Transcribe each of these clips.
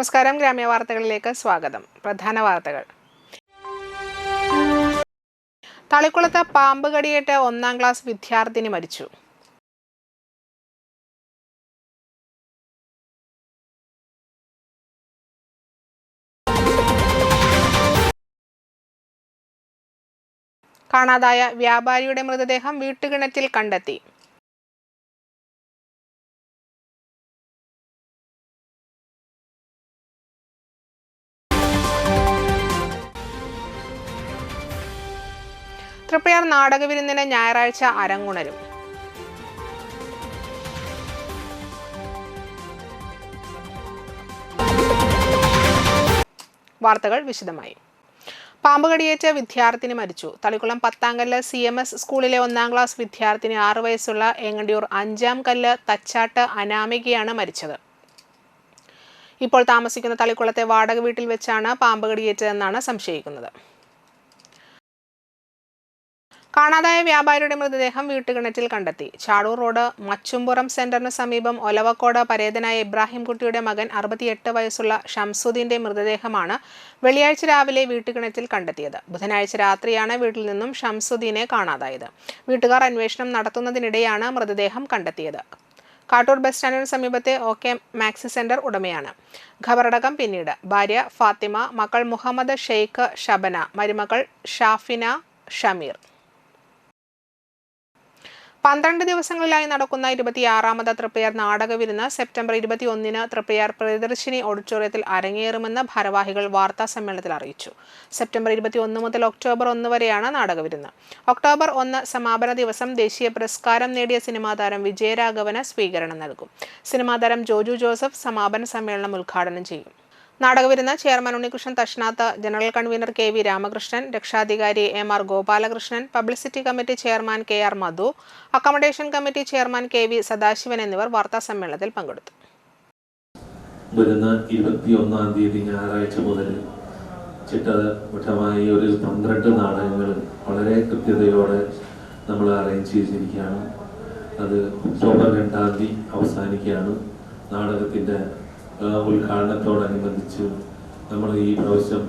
നമസ്കാരം. ഗ്രാമ്യ വാർത്തകളിലേക്ക് സ്വാഗതം. പ്രധാന വാർത്തകൾ. തളിക്കുളത്ത് പാമ്പ് കടിയേറ്റ് 1ാം ക്ലാസ് വിദ്യാർത്ഥിനി മരിച്ചു. കാണാതായ വ്യാപാരിയുടെ മൃതദേഹം വീട്ടുകിണറ്റിൽ കണ്ടെത്തി. തൃപ്പയാർ നാടകവിരുന്നിന് ഞായറാഴ്ച അരങ്ങുണരും. വാർത്തകൾ വിശദമായി. പാമ്പ് കടിയേറ്റ വിദ്യാർത്ഥിനി മരിച്ചു. തളിക്കുളം പത്താംകല്ല് CMS സ്കൂളിലെ 1ാം ക്ലാസ് വിദ്യാർത്ഥിനി 6 വയസ്സുള്ള ഏങ്ങണ്ടിയൂർ 5ാം കല്ല് തച്ചാട്ട് അനാമികയാണ് മരിച്ചത്. ഇപ്പോൾ താമസിക്കുന്ന തളിക്കുളത്തെ വാടക വീട്ടിൽ വെച്ചാണ് പാമ്പ് കടിയേറ്റതെന്നാണ് സംശയിക്കുന്നത്. കാണാതായ വ്യാപാരിയുടെ മൃതദേഹം വീട്ടുകിണറ്റിൽ കണ്ടെത്തി. ചാടൂർ റോഡ് മച്ചുംപുറം സെന്ററിന് സമീപം ഒലവക്കോട് പരേതനായ ഇബ്രാഹിം കുട്ടിയുടെ മകൻ 68 വയസ്സുള്ള ഷംസുദ്ദീന്റെ മൃതദേഹമാണ് വെള്ളിയാഴ്ച രാവിലെ വീട്ടുകിണറ്റിൽ കണ്ടെത്തിയത്. ബുധനാഴ്ച രാത്രിയാണ് വീട്ടിൽ നിന്നും ഷംസുദ്ദീനെ കാണാതായത്. വീട്ടുകാർ അന്വേഷണം നടത്തുന്നതിനിടെയാണ് മൃതദേഹം കണ്ടെത്തിയത്. കാട്ടൂർ ബസ് സ്റ്റാൻഡിന് സമീപത്തെ OK മാക്സി സെന്റർ ഉടമയാണ്. ഖബറടക്കം പിന്നീട്. ഭാര്യ ഫാത്തിമ, മക്കൾ മുഹമ്മദ്, ഷെയ്ഖ്, ഷബന, മരുമകൾ ഷാഫിന, ഷമീർ. 12 ദിവസങ്ങളിലായി നടക്കുന്ന 26ാമത് തൃപ്പയാർ നാടകവിരുന്ന് സെപ്റ്റംബർ 21-ന് തൃപ്പയാർ പ്രിയദർശിനി ഓഡിറ്റോറിയത്തിൽ അരങ്ങേറുമെന്ന് ഭാരവാഹികൾ വാർത്താ സമ്മേളനത്തിൽ അറിയിച്ചു. സെപ്റ്റംബർ 21 മുതൽ ഒക്ടോബർ 1 വരെയാണ് നാടകവിരുന്ന്. ഒക്ടോബർ 1 സമാപന ദിവസം ദേശീയ പുരസ്കാരം നേടിയ സിനിമാ താരം വിജയരാഘവന് സ്വീകരണം നൽകും. സിനിമാ താരം ജോജു ജോസഫ് സമാപന സമ്മേളനം ഉദ്ഘാടനം ചെയ്യും. നാടകവിരുന്ന് chairman Unnikrishnan Thashnath, general convener KV Ramakrishnan, രക്ഷാധികാരി MR Gopalakrishnan, publicity committee chairman KR Madhu, accommodation committee chairman KV Sadasivan എന്നിവർ വാർത്താ സമ്മേളനത്തിൽ പങ്കെടുത്തു. വരുന്ന 21-ാം തീയതി ഞായറാഴ്ച മുതൽ ചിട്ടവട്ടമായി ഒരു 12 നാടകങ്ങൾ വളരെ കൃത്യതയോടെ നമ്മൾ അറേഞ്ച് ചെയ്തിരിക്കുകയാണ്. അത് ഒക്ടോബർ 2-ാം തീയതി അവസാനിക്കുകയാണ്. നാടകത്തിൻ്റെ ഉദ്ഘാടനത്തോടനുബന്ധിച്ച് നമ്മൾ ഈ പ്രാവശ്യം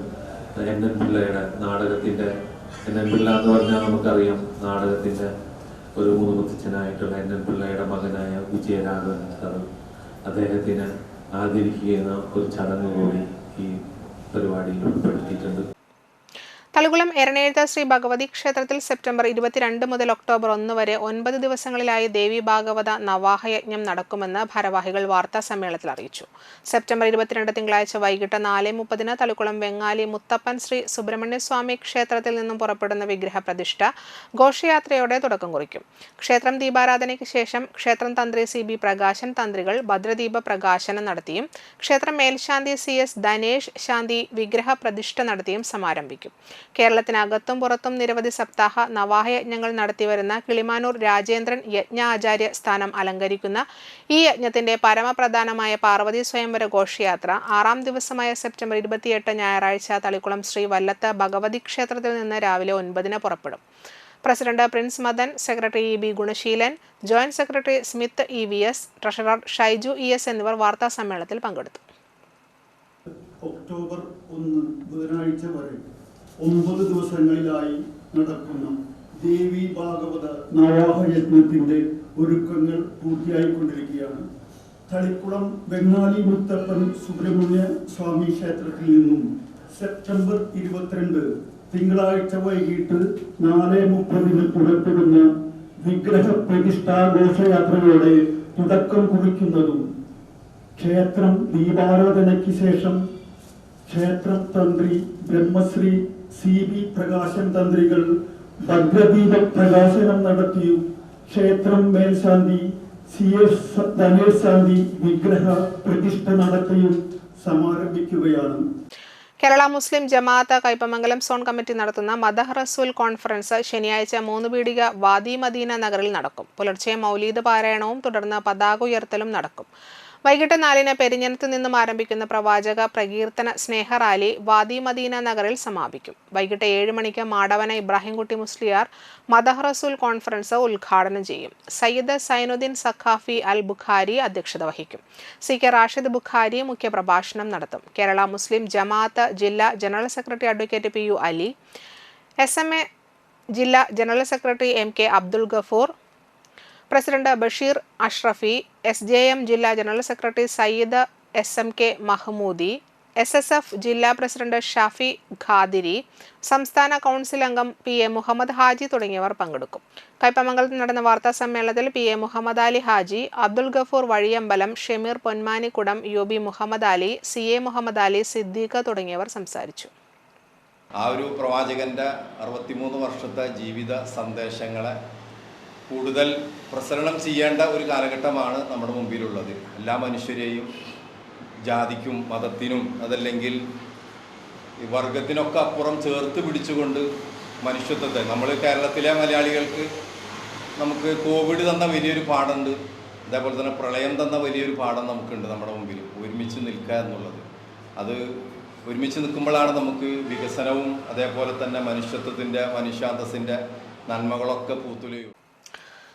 NN പിള്ളയുടെ നാടകത്തിൻ്റെ NN പിള്ള എന്ന് പറഞ്ഞാൽ നമുക്കറിയാം, നാടകത്തിൻ്റെ ഒരു മുതുമുത്തച്ഛനായിട്ടുള്ള NN പിള്ളയുടെ മകനായ വിജയരാഘവൻ സാർ, അദ്ദേഹത്തിന് ആദരിക്കുന്ന ഒരു ചടങ്ങ് കൂടി ഈ പരിപാടിയിൽ ഉൾപ്പെടുത്തിയിട്ടുണ്ട്. തളിക്കുളം എരനെഴുത്ത ശ്രീ ഭഗവതി ക്ഷേത്രത്തിൽ സെപ്റ്റംബർ 22 മുതൽ ഒക്ടോബർ 1 വരെ 9 ദിവസങ്ങളിലായി ദേവി ഭാഗവത നവാഹയജ്ഞം നടക്കുമെന്ന് ഭാരവാഹികൾ വാർത്താ സമ്മേളനത്തിൽ അറിയിച്ചു. സെപ്റ്റംബർ 22 തിങ്കളാഴ്ച വൈകിട്ട് 4:30-ന് തളിക്കുളം വെങ്ങാലി മുത്തപ്പൻ ശ്രീ സുബ്രഹ്മണ്യസ്വാമി ക്ഷേത്രത്തിൽ നിന്നും പുറപ്പെടുന്ന വിഗ്രഹ പ്രതിഷ്ഠ ഘോഷയാത്രയോടെ തുടക്കം കുറിക്കും. ക്ഷേത്രം ദീപാരാധനയ്ക്ക് ശേഷം ക്ഷേത്രം തന്ത്രി CB പ്രകാശൻ തന്ത്രികൾ ഭദ്രദീപ പ്രകാശനം നടത്തിയും ക്ഷേത്രം മേൽശാന്തി CS ധനേഷ് ശാന്തി വിഗ്രഹ പ്രതിഷ്ഠ നടത്തിയും സമാരംഭിക്കും. കേരളത്തിനകത്തും പുറത്തും നിരവധി സപ്താഹ നവാഹയജ്ഞങ്ങൾ നടത്തിവരുന്ന കിളിമാനൂർ രാജേന്ദ്രൻ യജ്ഞാചാര്യ സ്ഥാനം അലങ്കരിക്കുന്ന ഈ യജ്ഞത്തിന്റെ പരമപ്രധാനമായ പാർവതി സ്വയംവര ഘോഷയാത്ര 6ാം ദിവസമായ സെപ്റ്റംബർ 28 ഞായറാഴ്ച തളിക്കുളം ശ്രീ വല്ലത്ത് ഭഗവതി ക്ഷേത്രത്തിൽ നിന്ന് രാവിലെ 9-ന് പുറപ്പെടും. President Prince Madan, secretary EB Gunaseelan, joint secretary Smith EVS, treasurer Shaiju ES എന്നിവർ വാർത്താ സമ്മേളനത്തിൽ പങ്കെടുത്തു. ഒക്ടോബർ 1 ബുധനാഴ്ച വരെ 9 ദിവസങ്ങളിലായി നടക്കുന്ന ദേവി ഭാഗവത നവാഹയജ്ഞത്തിന്റെ ഒരുക്കങ്ങൾ പൂർത്തിയായിക്കൊണ്ടിരിക്കുകയാണ്. തളിക്കുളം വെങ്ങാലി മുത്തപ്പൻ സുബ്രഹ്മണ്യ സ്വാമി ക്ഷേത്രത്തിൽ നിന്നും സെപ്റ്റംബർ 22 തിങ്കളാഴ്ച വൈകിട്ട് 4:30-ന് പുറപ്പെടുന്ന വിഗ്രഹ പ്രതിഷ്ഠാ ഘോഷയാത്രയോടെ തുടക്കം കുറിക്കുന്നതും ക്ഷേത്രം ദീപാരാധനയ്ക്ക് ശേഷം ക്ഷേത്രം തന്ത്രി ബ്രഹ്മശ്രീ CB പ്രകാശൻ തന്ത്രികൾ ഭദ്രദീപ പ്രകാശനം നടത്തിയും ക്ഷേത്രം മേൽശാന്തി CS ധനേഷ് ശാന്തി വിഗ്രഹ പ്രതിഷ്ഠ നടത്തിയും സമാരംഭിക്കുകയാണ്. കേരള മുസ്ലിം ജമാഅത്ത് കയ്പമംഗലം സോൺ കമ്മിറ്റി നടത്തുന്ന മദഹ് റസൂൽ കോൺഫറൻസ് ശനിയാഴ്ച 3 പീടിക വാദി മദീന നഗറിൽ നടക്കും. പുലർച്ചെ മൗലീദ് പാരായണവും തുടർന്ന് പതാക ഉയർത്തലും നടക്കും. വൈകിട്ട് 4-ന് പെരിഞ്ഞനത്ത് നിന്നും ആരംഭിക്കുന്ന പ്രവാചക പ്രകീർത്തന സ്നേഹറാലി വാദി മദീന നഗറിൽ സമാപിക്കും. വൈകിട്ട് 7 മണിക്ക് മാടവന ഇബ്രാഹിംകുട്ടി മുസ്ലിയാർ മദഹ് റസൂൽ കോൺഫറൻസ് ഉദ്ഘാടനം ചെയ്യും. സയ്യിദ് സൈനുദ്ദീൻ സഖാഫി അൽ ബുഖാരി അധ്യക്ഷത വഹിക്കും. CK റാഷിദ് ബുഖാരി മുഖ്യപ്രഭാഷണം നടത്തും. കേരള മുസ്ലിം ജമാഅത്ത് ജില്ലാ general secretary advocate PU Ali, SMA ജില്ലാ general secretary MK Abdul Gafoor, president Basheer Ashrafi, SJM ജില്ലാ general secretary Sayyid SMK Mahmoodi, SSF ജില്ലാ പ്രസിഡന്റ് ഷാഫി ഖാദിരി, സംസ്ഥാന കൗൺസിൽ അംഗം PA മുഹമ്മദ് ഹാജി തുടങ്ങിയവർ പങ്കെടുക്കും. കയ്പമംഗലത്ത് നടന്ന വാർത്താ സമ്മേളനത്തിൽ PA Muhammad Ali Haji, Abdul Gafoor വഴിയമ്പലം, Shameer Ponmanikkudam, UB Muhammad Ali, CA Muhammad Ali, Siddique തുടങ്ങിയവർ സംസാരിച്ചു. ആ ഒരു പ്രവാചകൻ്റെ 63 വർഷത്തെ ജീവിത സന്ദേശങ്ങളെ കൂടുതൽ പ്രസരണം ചെയ്യേണ്ട ഒരു കാലഘട്ടമാണ് നമ്മുടെ മുമ്പിലുള്ളത്. എല്ലാ മനുഷ്യരെയും ജാതിക്കും മതത്തിനും അതല്ലെങ്കിൽ വർഗത്തിനൊക്കെ അപ്പുറം ചേർത്ത് പിടിച്ചുകൊണ്ട് മനുഷ്യത്വത്തെ നമ്മൾ കേരളത്തിലെ മലയാളികൾക്ക് നമുക്ക് കോവിഡ് തന്ന വലിയൊരു പാഠമുണ്ട്. അതേപോലെ തന്നെ പ്രളയം തന്ന വലിയൊരു പാഠം നമുക്കുണ്ട് നമ്മുടെ മുമ്പിൽ. ഒരുമിച്ച് നിൽക്കുക എന്നുള്ളത്, അത് ഒരുമിച്ച് നിൽക്കുമ്പോഴാണ് നമുക്ക് വികസനവും അതേപോലെ തന്നെ മനുഷ്യത്വത്തിൻ്റെ മനുഷ്യാന്തസ്സിൻ്റെ നന്മകളൊക്കെ പൂത്തുലയും.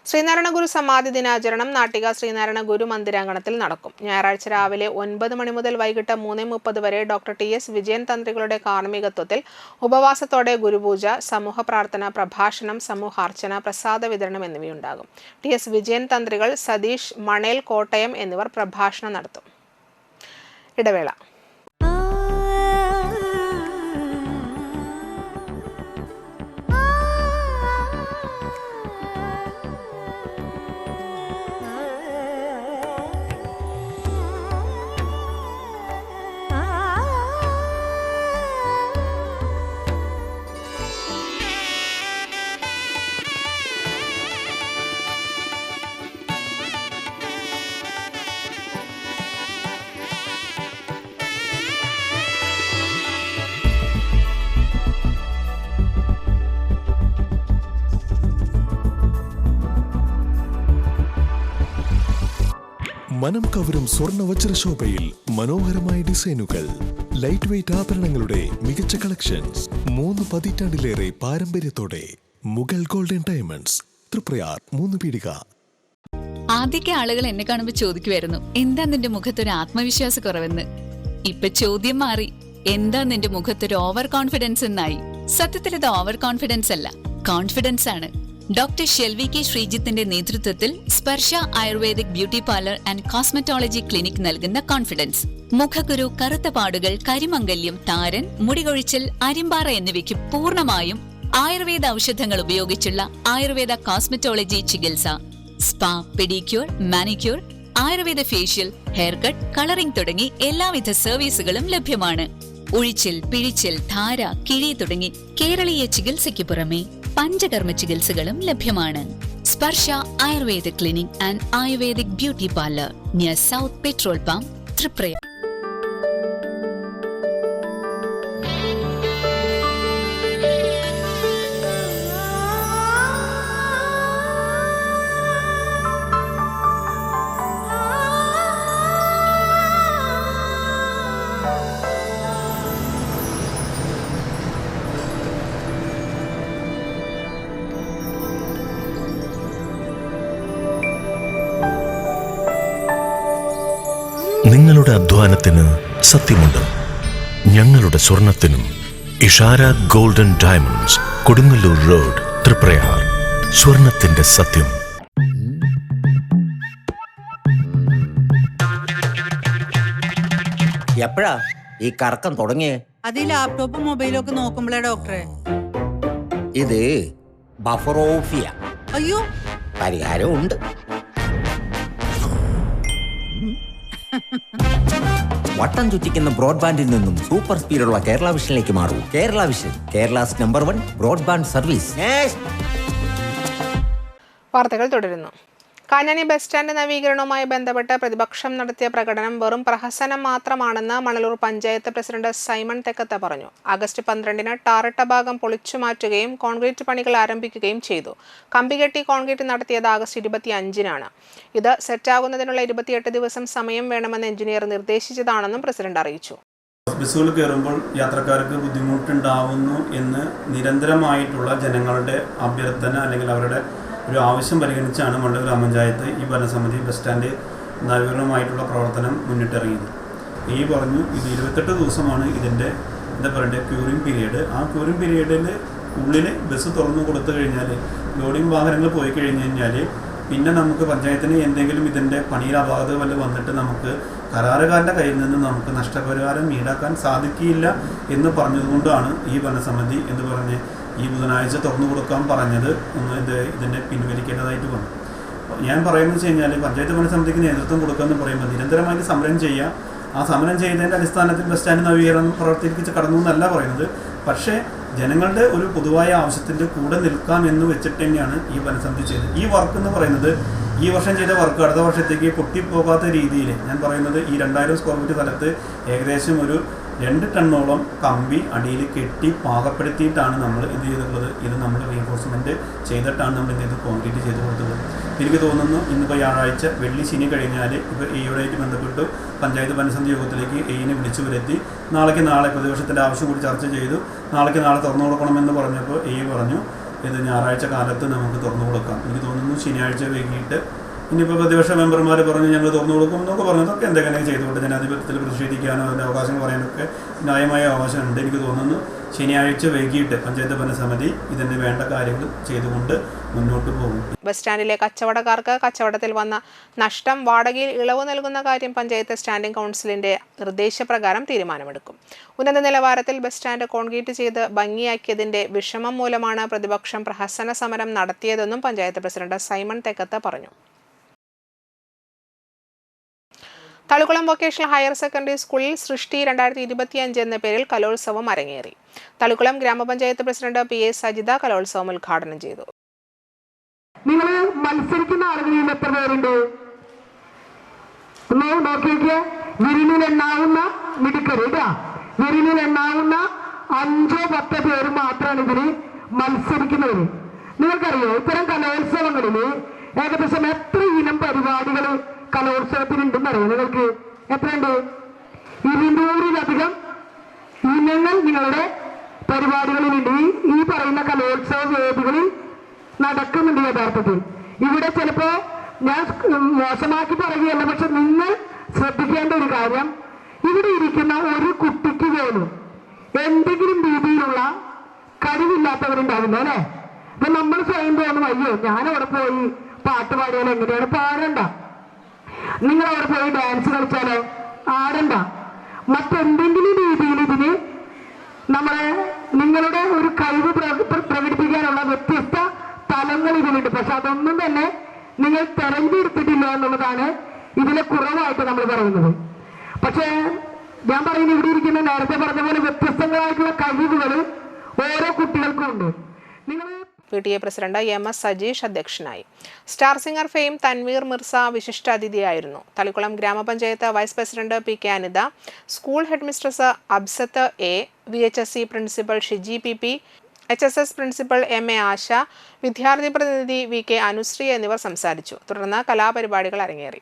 ശ്രീനാരായണ ഗുരു സമാധി ദിനാചരണം നാട്ടിക ശ്രീനാരായണ ഗുരു മന്ദിരാങ്കണത്തിൽ നടക്കും. ഞായറാഴ്ച രാവിലെ 9 മണി മുതൽ വൈകിട്ട് 3:30 വരെ ഡോക്ടർ TS വിജയൻ തന്ത്രികളുടെ കാർമ്മികത്വത്തിൽ ഉപവാസത്തോടെ ഗുരുപൂജ, സമൂഹ പ്രാർത്ഥന, പ്രഭാഷണം, സമൂഹാർച്ചന, പ്രസാദ വിതരണം എന്നിവയുണ്ടാകും. TS വിജയൻ തന്ത്രികൾ, സതീഷ്, മണേൽ, കോട്ടയം എന്നിവർ പ്രഭാഷണം നടത്തും. ഇടവേള. മനം കവരും സ്വർണ്ണ വജ്രശോഭയിൽ മനോഹരമായ ഡിസൈനുകൾ, ലൈറ്റ് വെയ്റ്റ് ആഭരണങ്ങളുടെ മികച്ച കളക്ഷൻസ്, 3 പതിറ്റാണ്ടിലേറെ പാരമ്പര്യത്തോടെ മുഗൾ ഗോൾഡൻ ഡയമണ്ട്സ്, തൃപ്രയാർ 3 പീടിക. ആദ്യമൊക്കെ ആളുകൾ എന്നെ കാണുമ്പോൾ ചോദിക്കുമായിരുന്നു, എന്താ നിന്റെ മുഖത്തൊരു ആത്മവിശ്വാസ കുറവെന്ന്. ഇപ്പൊ ചോദ്യം മാറി, എന്താ നിന്റെ മുഖത്തൊരു ഓവർ കോൺഫിഡൻസ് എന്നായി. സത്യത്തിൽ ഇത് ഓവർ കോൺഫിഡൻസ് അല്ല, കോൺഫിഡൻസ് ആണ്. ഡോക്ടർ ഷെൽവി കെ ശ്രീജിത്തിന്റെ നേതൃത്വത്തിൽ Sparsha ayurvedic beauty parlour and cosmetology clinic നൽകുന്ന കോൺഫിഡൻസ്. മുഖക്കുരു, കറുത്ത പാടുകൾ, കരിമംഗല്യം, താരൻ, മുടികൊഴിച്ചിൽ, അരിമ്പാറ എന്നിവയ്ക്ക് പൂർണ്ണമായും ആയുർവേദ ഔഷധങ്ങൾ ഉപയോഗിച്ചുള്ള ആയുർവേദ കോസ്മെറ്റോളജി ചികിത്സ, spa, pedicure, manicure, Ayurveda facial, hair cut, colouring തുടങ്ങി എല്ലാവിധ സർവീസുകളും ലഭ്യമാണ്. ഉഴിച്ചിൽ, പിഴിച്ചിൽ, ധാര, കിഴി തുടങ്ങി കേരളീയ ചികിത്സയ്ക്ക് പുറമെ പഞ്ചകർമ്മ ചികിത്സകളും ലഭ്യമാണ്. Sparsha Ayurveda clinic and ayurvedic beauty parlour near south petrol pump, Triprayar. നിങ്ങളുടെ അധ്വാനത്തിന് സത്യമുണ്ട്, ഞങ്ങളുടെ സ്വർണത്തിനും. Ishara golden diamonds, Kodungallur road, Triprayar. സ്വർണത്തിന്റെ സത്യം. എപ്പോഴാ ഈ കറക്കം തുടങ്ങിയേ? അത് ഈ ലാപ്ടോപ്പും മൊബൈലും ഒക്കെ നോക്കുമ്പോഴേ ഡോക്ടറെ. ഇത് ബഫറോഫിയ. അയ്യോ, പരിഹാരം ഉണ്ട്. വട്ടം ചുറ്റിക്കുന്ന ബ്രോഡ്ബാൻഡിൽ നിന്നും സൂപ്പർ സ്പീഡുള്ള കേരള വിഷനിലേക്ക് മാറൂ. Kerala vision, Kerala's number 1 broadband service. വാർത്തകൾ തുടരുന്നു. കാഞ്ഞാണി ബസ് സ്റ്റാൻഡ് നവീകരണവുമായി ബന്ധപ്പെട്ട് പ്രതിപക്ഷം നടത്തിയ പ്രകടനം വെറും പ്രഹസനം മാത്രമാണെന്ന് മണലൂർ പഞ്ചായത്ത് പ്രസിഡന്റ് സൈമൺ തെക്കത്ത് പറഞ്ഞു. ആഗസ്റ്റ് 12-ന് ടാറിട്ട ഭാഗം പൊളിച്ചുമാറ്റുകയും കോൺക്രീറ്റ് പണികൾ ആരംഭിക്കുകയും ചെയ്തു. കമ്പികെട്ടി കോൺക്രീറ്റ് നടത്തിയത് ആഗസ്റ്റ് 25-നാണ്. ഇത് സെറ്റാകുന്നതിനുള്ള 28 ദിവസം സമയം വേണമെന്ന് എഞ്ചിനീയർ നിർദ്ദേശിച്ചതാണെന്നും പ്രസിഡന്റ് അറിയിച്ചു. ബസ്സുകൾ കയറുമ്പോൾ യാത്രക്കാർക്ക് ബുദ്ധിമുട്ടുണ്ടാവുന്നു എന്ന് നിരന്തരമായിട്ടുള്ള ജനങ്ങളുടെ അഭ്യർത്ഥന അല്ലെങ്കിൽ അവരുടെ ഒരു ആവശ്യം പരിഗണിച്ചാണ് മണ്ഡല ഗ്രാമപഞ്ചായത്ത് ഈ ഭരണസമിതി ബസ് സ്റ്റാൻഡ് നവീകരണമായിട്ടുള്ള പ്രവർത്തനം മുന്നിട്ടിറങ്ങിയത്. ഈ പറഞ്ഞു ഇത് 28 ദിവസമാണ് ഇതിൻ്റെ ക്യൂറിംഗ് പീരീഡ്. ആ ക്യൂറിംഗ് പീരീഡിൽ ഉള്ളിൽ ബസ് തുറന്നു കൊടുത്തു കഴിഞ്ഞാൽ ലോഡിംഗ് വാഹനങ്ങൾ പോയി കഴിഞ്ഞ് കഴിഞ്ഞാൽ പിന്നെ നമുക്ക് പഞ്ചായത്തിന് എന്തെങ്കിലും ഇതിൻ്റെ പണിയിൽ അപാകത വല്ല വന്നിട്ട് നമുക്ക് കരാറുകാരൻ്റെ കയ്യിൽ നിന്ന് നമുക്ക് നഷ്ടപരിഹാരം ഈടാക്കാൻ സാധിക്കില്ല എന്ന് പറഞ്ഞതുകൊണ്ടാണ് ഈ ഭരണസമിതി എന്ന് പറഞ്ഞ് ഈ ബുധനാഴ്ച തുറന്നു കൊടുക്കാൻ പറഞ്ഞത് ഇതിനെ പിൻവലിക്കേണ്ടതായിട്ട് വന്നു. ഞാൻ പറയുന്നത് വെച്ച് കഴിഞ്ഞാൽ പഞ്ചായത്ത് ഭരണസമിതിക്ക് നേതൃത്വം കൊടുക്കാമെന്ന് പറയുമ്പോൾ നിരന്തരമായിട്ട് സമരം ചെയ്യുക. ആ സമരം ചെയ്തതിൻ്റെ അടിസ്ഥാനത്തിൽ ബസ് സ്റ്റാൻഡ് നവീകരണം പ്രവർത്തിപ്പിച്ച് കടന്നു എന്നല്ല പറയുന്നത്. പക്ഷേ ജനങ്ങളുടെ ഒരു പൊതുവായ ആവശ്യത്തിൻ്റെ കൂടെ നിൽക്കാം എന്ന് വെച്ചിട്ട് തന്നെയാണ് ഈ ഭരണസമിതി ചെയ്തത്. ഈ വർക്ക് എന്ന് പറയുന്നത് ഈ വർഷം ചെയ്ത വർക്ക് അടുത്ത വർഷത്തേക്ക് പൊട്ടിപ്പോകാത്ത രീതിയിൽ ഞാൻ പറയുന്നത് ഈ 2000 സ്ക്വയർ ഫീറ്റ് സ്ഥലത്ത് ഏകദേശം ഒരു 2 ടണ്ണോളം കമ്പി അടിയിൽ കെട്ടി പാകപ്പെടുത്തിയിട്ടാണ് നമ്മൾ ഇത് ചെയ്തിട്ടുള്ളത്. ഇത് നമ്മൾ റീഎൻഫോഴ്സ്മെൻറ്റ് ചെയ്തിട്ടാണ് നമ്മൾ ഇത് കോൺക്രീറ്റ് ചെയ്ത് കൊടുത്തത്. എനിക്ക് തോന്നുന്നു ഇന്നിപ്പോൾ വ്യാഴാഴ്ച വെള്ളി ശനി കഴിഞ്ഞാൽ ഇപ്പോൾ എയുമായിട്ട് ബന്ധപ്പെട്ട് പഞ്ചായത്ത് ഭരണസമിതി യോഗത്തിലേക്ക് എയിനെ വിളിച്ചു വരുത്തി നാളെ പ്രതിപക്ഷത്തിൻ്റെ ആവശ്യം കൂടി ചർച്ച ചെയ്തു. നാളെ തുറന്നു കൊടുക്കണമെന്ന് പറഞ്ഞപ്പോൾ എ പറഞ്ഞു ഇത് ഞായറാഴ്ച കാലത്ത് നമുക്ക് തുറന്നു കൊടുക്കാം. എനിക്ക് തോന്നുന്നു ശനിയാഴ്ച വൈകിട്ട് ഇനിയിപ്പോൾ പ്രതിപക്ഷ മെമ്പർമാർ പറഞ്ഞു ഞങ്ങൾ തുറന്നു കൊടുക്കും എന്നൊക്കെ പറഞ്ഞതൊക്കെ എന്തെങ്കിലും ചെയ്തുകൊണ്ട് ജനാധിപത്യത്തിൽ പ്രതിഷേധിക്കാനോ അതിൻ്റെ അവകാശങ്ങൾ പറയാനൊക്കെ ന്യായമായ അവകാശമുണ്ട്. എനിക്ക് തോന്നുന്നു ശനിയാഴ്ച വൈകിട്ട് പഞ്ചായത്ത് ഭരണസമിതി ഇതിന് വേണ്ട കാര്യങ്ങൾ ചെയ്തുകൊണ്ട് മുന്നോട്ട് പോകും. ബസ് സ്റ്റാൻഡിലെ കച്ചവടക്കാർക്ക് കച്ചവടത്തിൽ വന്ന നഷ്ടം വാടകയിൽ ഇളവ് നൽകുന്ന കാര്യം പഞ്ചായത്ത് സ്റ്റാൻഡിംഗ് കൗൺസിലിന്റെ നിർദ്ദേശപ്രകാരം തീരുമാനമെടുക്കും. ഉന്നത നിലവാരത്തിൽ ബസ് സ്റ്റാൻഡ് കോൺക്രീറ്റ് ചെയ്ത് ഭംഗിയാക്കിയതിന്റെ വിഷമം മൂലമാണ് പ്രതിപക്ഷം പ്രഹസന സമരം നടത്തിയതെന്നും പഞ്ചായത്ത് പ്രസിഡന്റ് സൈമൺ തെക്കത്ത് പറഞ്ഞു. തളിക്കുളം വൊക്കേഷണൽ ഹയർ സെക്കൻഡറി സ്കൂളിൽ സൃഷ്ടി 2025 എന്ന പേരിൽ കലോത്സവം അരങ്ങേറി. തളിക്കുളം ഗ്രാമപഞ്ചായത്ത് പ്രസിഡന്റ് PA സജിത കലോത്സവം ഉദ്ഘാടനം ചെയ്തു. നിങ്ങൾ മത്സരിക്കുന്ന ആളുകളിൽ എത്ര പേരുണ്ട് നോക്കിയൊക്കെ വിരലിലെണ്ണാവുന്ന മിടുക്കര് വിരലിലെണ്ണാവുന്ന 5-10 പേര് മാത്രമാണ് ഇതിന് മത്സരിക്കുന്നവര്. നിങ്ങൾക്കറിയോ ഇത്തരം കലോത്സവങ്ങളിൽ ഏകദേശം എത്ര ഇനം പരിപാടികൾ കലോത്സവത്തിനുണ്ടെന്നറിയോ? നിങ്ങൾക്ക് എത്രയുണ്ട്? 200-ലധികം ഇനങ്ങൾ നിങ്ങളുടെ പരിപാടികളിലുണ്ട്. ഈ പറയുന്ന കലോത്സവ വേദികളിൽ നടക്കുന്നുണ്ട്. യഥാർത്ഥത്തിൽ ഇവിടെ ചിലപ്പോ ഞാൻ മോശമാക്കി പറയുകയല്ല, പക്ഷെ നിങ്ങൾ ശ്രദ്ധിക്കേണ്ട ഒരു കാര്യം ഇവിടെ ഇരിക്കുന്ന ഒരു കുട്ടിക്ക് പോലും എന്തെങ്കിലും രീതിയിലുള്ള കഴിവില്ലാത്തവരുണ്ടാവില്ല അല്ലേ? അപ്പൊ നമ്മൾ സ്വയം തോന്നും അയ്യോ ഞാനവിടെ പോയി പാട്ട് പാടിയാലോ എങ്ങനെയാണ് പാടണ്ട, നിങ്ങൾ അവിടെ പോയി ഡാൻസ് കളിച്ചാലോ ആടണ്ട, മറ്റെന്തെങ്കിലും രീതിയിൽ ഇതിന് നിങ്ങളുടെ ഒരു കഴിവ് പ്രകടിപ്പിക്കാനുള്ള വ്യത്യസ്ത തലങ്ങൾ ഇതിലുണ്ട്. പക്ഷെ അതൊന്നും തന്നെ നിങ്ങൾ തെരഞ്ഞെടുത്തിട്ടില്ല എന്നുള്ളതാണ് ഇതിലെ കുറവായിട്ട് നമ്മൾ പറയുന്നത്. പക്ഷേ ഞാൻ പറയുന്നത് ഇവിടെ ഇരിക്കുന്ന നേരത്തെ പറഞ്ഞ പോലെ വ്യത്യസ്തങ്ങളായിട്ടുള്ള കഴിവുകൾ ഓരോ കുട്ടികൾക്കും ഉണ്ട്. നിങ്ങൾ PTA പ്രസിഡന്റ് MS സജീഷ് അധ്യക്ഷനായി. Star singer fame Thanveer Mirza വിശിഷ്ടാതിഥിയായിരുന്നു. തളിക്കുളം ഗ്രാമപഞ്ചായത്ത് vice president PK Anitha, school head mistress Absath A, VHSE principal Shiji PP, HSS principal MA Asha, വിദ്യാർത്ഥി പ്രതിനിധി VK അനുശ്രീ എന്നിവർ സംസാരിച്ചു. തുടർന്ന് കലാപരിപാടികൾ അരങ്ങേറി.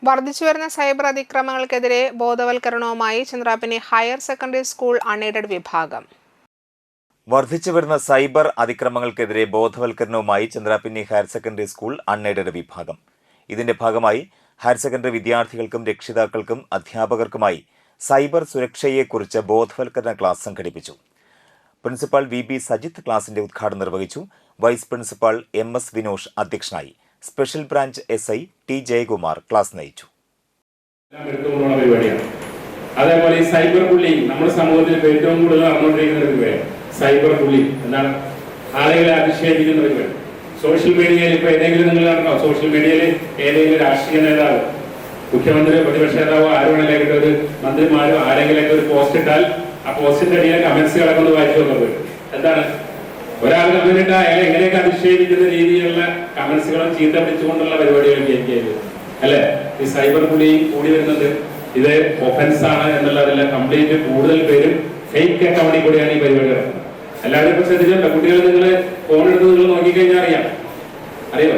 വർദ്ധിച്ചുവരുന്ന സൈബർ അതിക്രമങ്ങൾക്കെതിരെ ബോധവൽക്കരണവുമായി Chentrappinni higher secondary school unaided വിഭാഗം. വർദ്ധിച്ചുവരുന്ന സൈബർ അതിക്രമങ്ങൾക്കെതിരെ ബോധവൽക്കരണവുമായി Chentrappinni higher secondary school unaided വിഭാഗം. ഇതിന്റെ ഭാഗമായി ഹയർ സെക്കൻഡറി വിദ്യാർത്ഥികൾക്കും രക്ഷിതാക്കൾക്കും അധ്യാപകർക്കുമായി സൈബർ സുരക്ഷയെക്കുറിച്ച് ബോധവൽക്കരണ ക്ലാസ് സംഘടിപ്പിച്ചു. പ്രിൻസിപ്പൽ VB സജിത്ത് ക്ലാസിന്റെ ഉദ്ഘാടനം നിർവഹിച്ചു. വൈസ് പ്രിൻസിപ്പൽ MS വിനോഷ് അധ്യക്ഷനായി. Special branch SI T Jayakumar class നയിച്ചു. അതേപോലെ ഈ സൈബർ ബുള്ളിങ് നമ്മുടെ സമൂഹത്തിൽ ഏറ്റവും കൂടുതൽ നടന്നുകൊണ്ടിരിക്കുന്ന ഒരു പരിപാടിയാണ്. സൈബർ ബുള്ളിങ് എന്താണ്? ആളുകളെ അധിക്ഷേപിക്കുന്ന പരിപാടി. സോഷ്യൽ മീഡിയയിൽ ഇപ്പൊ ഏതെങ്കിലും നിങ്ങൾ കാണണോ? സോഷ്യൽ മീഡിയയിൽ ഏതെങ്കിലും രാഷ്ട്രീയ നേതാവ്, മുഖ്യമന്ത്രി, പ്രതിപക്ഷ നേതാവോ ആരോണെങ്കിലും ഒരു മന്ത്രിമാരോ ആരെങ്കിലും ഒരു പോസ്റ്റ് ഇട്ടാൽ ആ പോസ്റ്റിന്റെ അടിയിലെ കമന്റ്സ് കിടക്കുന്നത് വായിച്ചു നോക്കുന്നത് എന്താണ്? ഒരാൾ കമന്റിട്ട് അയാളെ എങ്ങനെയൊക്കെ അധിക്ഷേപിക്കുന്ന രീതിയിലുള്ള കമന്റ്സുകളും ചീത്ത പിടിച്ചുകൊണ്ടുള്ള പരിപാടികളൊക്കെ എനിക്ക് അല്ലെ ഈ സൈബർ ബുള്ളിയിങ് കൂടി വരുന്നുണ്ട്. ഇത് ഒഫൻസ് ആണ് എന്നുള്ളതെല്ലാം കംപ്ലീറ്റ് കൂടുതൽ പേരും ഫേക്ക് അക്കൗണ്ടിൽ കൂടിയാണ് ഈ പരിപാടി നടക്കുന്നത്. എല്ലാവരും ഇപ്പൊ ശ്രദ്ധിച്ചിട്ടുണ്ട്. കുട്ടികൾ നിങ്ങൾ ഫോൺ എടുത്ത് നിങ്ങൾ നോക്കിക്കഴിഞ്ഞാൽ അറിയോ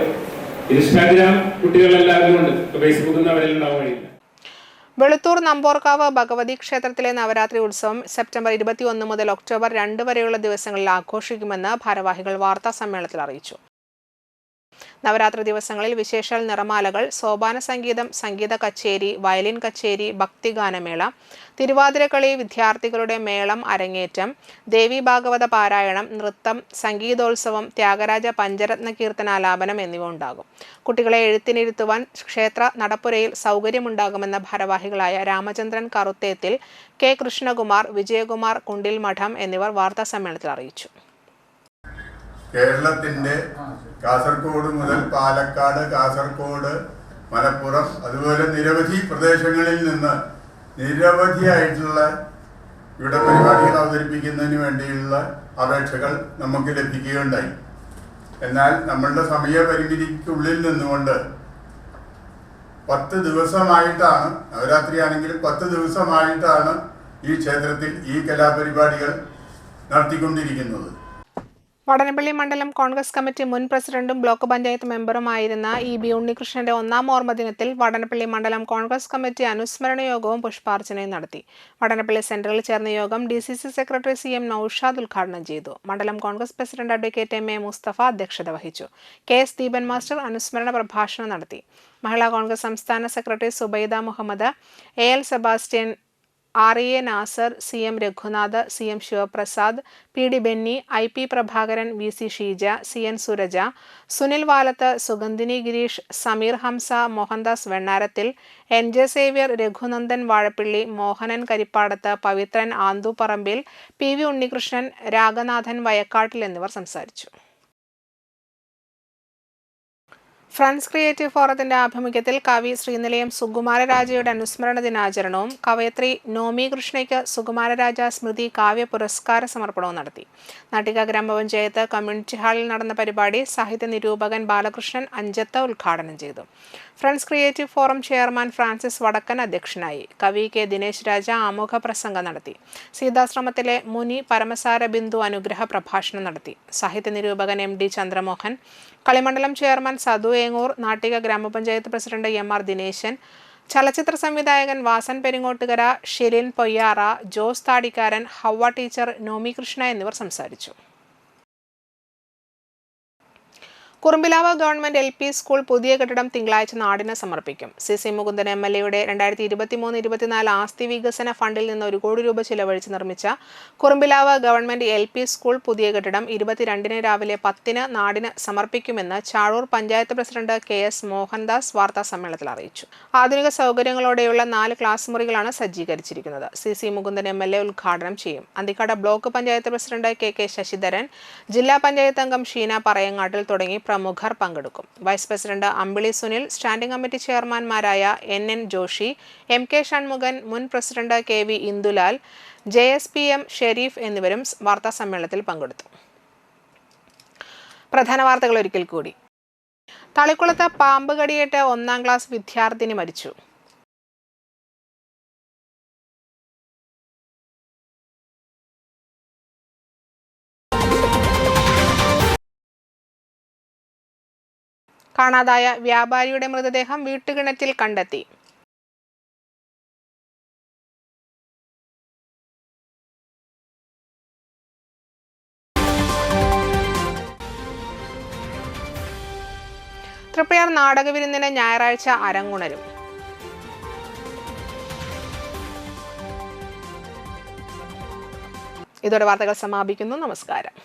ഇൻസ്റ്റാഗ്രാം കുട്ടികളെല്ലാവരും ഉണ്ട്. ഇപ്പൊ ഫേസ്ബുക്കിൽ നിന്ന് അവരെല്ലാം ഉണ്ടാവാൻ കഴിയില്ല. വെളുത്തൂർ നമ്പോർക്കാവ് ഭഗവതി ക്ഷേത്രത്തിലെ നവരാത്രി ഉത്സവം സെപ്റ്റംബർ 21 മുതൽ ഒക്ടോബർ 2 വരെയുള്ള ദിവസങ്ങളിൽ ആഘോഷിക്കുമെന്ന് ഭാരവാഹികൾ വാർത്താ സമ്മേളനത്തിൽ അറിയിച്ചു. നവരാത്രി ദിവസങ്ങളിൽ വിശേഷാൽ നിറമാലകൾ, സോപാന സംഗീതം, സംഗീത കച്ചേരി, വയലിൻ കച്ചേരി, ഭക്തിഗാനമേള, തിരുവാതിരക്കളി, വിദ്യാർത്ഥികളുടെ മേളം, അരങ്ങേറ്റം, ദേവി ഭാഗവത പാരായണം, നൃത്തം, സംഗീതോത്സവം, ത്യാഗരാജ പഞ്ചരത്ന കീർത്തനാലാപനം എന്നിവ ഉണ്ടാകും. കുട്ടികളെ എഴുത്തിനിരുത്തുവാൻ ക്ഷേത്ര നടപ്പുരയിൽ സൗകര്യമുണ്ടാകുമെന്ന ഭാരവാഹികളായ രാമചന്ദ്രൻ കറുത്തേത്തിൽ, കെ കൃഷ്ണകുമാർ, വിജയകുമാർ കുണ്ടിൽ മഠം എന്നിവർ വാർത്താ സമ്മേളനത്തിൽ അറിയിച്ചു. കേരളത്തിൻ്റെ കാസർഗോഡ് മുതൽ പാലക്കാട്, കാസർഗോഡ്, മലപ്പുറം അതുപോലെ നിരവധി പ്രദേശങ്ങളിൽ നിന്ന് നിരവധിയായിട്ടുള്ള ഇവിടെ പരിപാടികൾ അവതരിപ്പിക്കുന്നതിന് വേണ്ടിയുള്ള അപേക്ഷകൾ നമുക്ക് ലഭിക്കുകയുണ്ടായി. എന്നാൽ നമ്മളുടെ സമയപരിമിതിക്കുള്ളിൽ നിന്നുകൊണ്ട് 10 ദിവസമായിട്ടാണ്, നവരാത്രിയാണെങ്കിലും 10 ദിവസമായിട്ടാണ് ഈ ക്ഷേത്രത്തിൽ ഈ കലാപരിപാടികൾ നടത്തിക്കൊണ്ടിരിക്കുന്നത്. വടനപ്പള്ളി മണ്ഡലം കോൺഗ്രസ് കമ്മിറ്റി മുൻ പ്രസിഡന്റും ബ്ലോക്ക് പഞ്ചായത്ത് മെമ്പറുമായിരുന്ന ഇ.ബി. ഉണ്ണികൃഷ്ണന്റെ 1ാം ഓർമ്മദിനത്തിൽ വടനപ്പള്ളി മണ്ഡലം കോൺഗ്രസ് കമ്മിറ്റി അനുസ്മരണ യോഗവും പുഷ്പാർച്ചനയും നടത്തി. വടനപ്പള്ളി സെന്ററിൽ ചേർന്ന യോഗം DCC സെക്രട്ടറി CM നൌഷാദ് ഉദ്ഘാടനം ചെയ്തു. മണ്ഡലം Congress president advocate MA Musthafa അധ്യക്ഷത വഹിച്ചു. KS ദീപൻ മാസ്റ്റർ അനുസ്മരണ പ്രഭാഷണം നടത്തി. മഹിളാ കോൺഗ്രസ് സംസ്ഥാന secretary Subaida Muhammad, AL Sebastian, RA Nasar, CM Raghunath, CM Sivaprasad, PD Benny, IP Prabhakaran, VC Sheeja, CN Suraja, Sunil Valath, Sugandhini Gireesh, Sameer Hamsa, Mohandas Vennarathil, NJ Xavier, Raghunandan Vazhappilly, Mohanan Karippadath, Pavithran Anthooparambil, PV Unnikrishnan, Raganathan Vayakkattil എന്നിവർ സംസാരിച്ചു. ഫ്രണ്ട്സ് ക്രിയേറ്റീവ് ഫോറത്തിന്റെ ആഭിമുഖ്യത്തിൽ കവി ശ്രീനിലയം സുകുമാരരാജയുടെ അനുസ്മരണ ദിനാചരണവും കവയത്രി നോമി കൃഷ്ണയ്ക്ക് സുകുമാരരാജ സ്മൃതി കാവ്യ പുരസ്കാര സമർപ്പണവും നടത്തി. നാട്ടിക ഗ്രാമപഞ്ചായത്ത് കമ്മ്യൂണിറ്റി ഹാളിൽ നടന്ന പരിപാടി സാഹിത്യ നിരൂപകൻ ബാലകൃഷ്ണൻ അഞ്ചത്ത് ഉദ്ഘാടനം ചെയ്തു. Friends creative forum chairman Francis വടക്കൻ അധ്യക്ഷനായി. കവി K ദിനേശ് രാജ ആമുഖ പ്രസംഗം നടത്തി. സീതാശ്രമത്തിലെ മുനി പരമസാര ബിന്ദു അനുഗ്രഹ പ്രഭാഷണം നടത്തി. സാഹിത്യ നിരൂപകൻ MD ചന്ദ്രമോഹൻ, കളിമണ്ഡലം ചെയർമാൻ സദു ഏങ്ങൂർ, നാട്ടിക ഗ്രാമപഞ്ചായത്ത് പ്രസിഡന്റ് MR ദിനേശൻ, ചലച്ചിത്ര സംവിധായകൻ വാസൻ പെരിങ്ങോട്ടുകര, ഷിലിൻ പൊയ്യാറ, ജോസ് താടിക്കാരൻ, ഹവ്വ ടീച്ചർ, നോമി കൃഷ്ണ എന്നിവർ സംസാരിച്ചു. കുറുമ്പിലാവ് ഗവൺമെന്റ് LP സ്കൂൾ പുതിയ കെട്ടിടം തിങ്കളാഴ്ച നാടിന് സമർപ്പിക്കും. CC മുകുന്ദൻ MLAയുടെ 2023-24 ആസ്തി വികസന ഫണ്ടിൽ നിന്ന് 1 കോടി രൂപ ചിലവഴിച്ച് നിർമ്മിച്ച കുറുമ്പിലാവ് ഗവൺമെന്റ് LP സ്കൂൾ പുതിയ കെട്ടിടം 22-ന് രാവിലെ 10-ന് നാടിന് സമർപ്പിക്കുമെന്ന് ചാഴൂർ പഞ്ചായത്ത് പ്രസിഡന്റ് KS മോഹൻദാസ് വാർത്താ സമ്മേളനത്തിൽ അറിയിച്ചു. ആധുനിക സൗകര്യങ്ങളോടെയുള്ള 4 ക്ലാസ് മുറികളാണ് സജ്ജീകരിച്ചിരിക്കുന്നത്. CC മുകുന്ദൻ MLA ഉദ്ഘാടനം ചെയ്യും. Anthikkad block panchayat president KK Sasidharan, ജില്ലാ പഞ്ചായത്ത് അംഗം ഷീന പറയങ്ങാട്ടിൽ തുടങ്ങി പ്രമുഖർ പങ്കെടുക്കും. Vice president Ambili Sunil, standing committee ചെയർമാൻമാരായ NN ജോഷി, MK ഷൺമുഖൻ, മുൻ president KV Indulal, JSPM Shareef എന്നിവരും വാർത്താ സമ്മേളനത്തിൽ പങ്കെടുത്തു. പ്രധാന വാർത്തകൾ ഒരിക്കൽ കൂടി. തളിക്കുളത്ത് പാമ്പ് കടിയേറ്റ് 1ാം ക്ലാസ് വിദ്യാർത്ഥിനി മരിച്ചു. കാണാതായ വ്യാപാരിയുടെ മൃതദേഹം വീട്ടുകിണറ്റിൽ കണ്ടെത്തി. തൃപ്പയാർ നാടകവിരുന്നിന് ഞായറാഴ്ച അരങ്ങുണരും. ഇതോടെ വാർത്തകൾ സമാപിക്കുന്നു. നമസ്കാരം.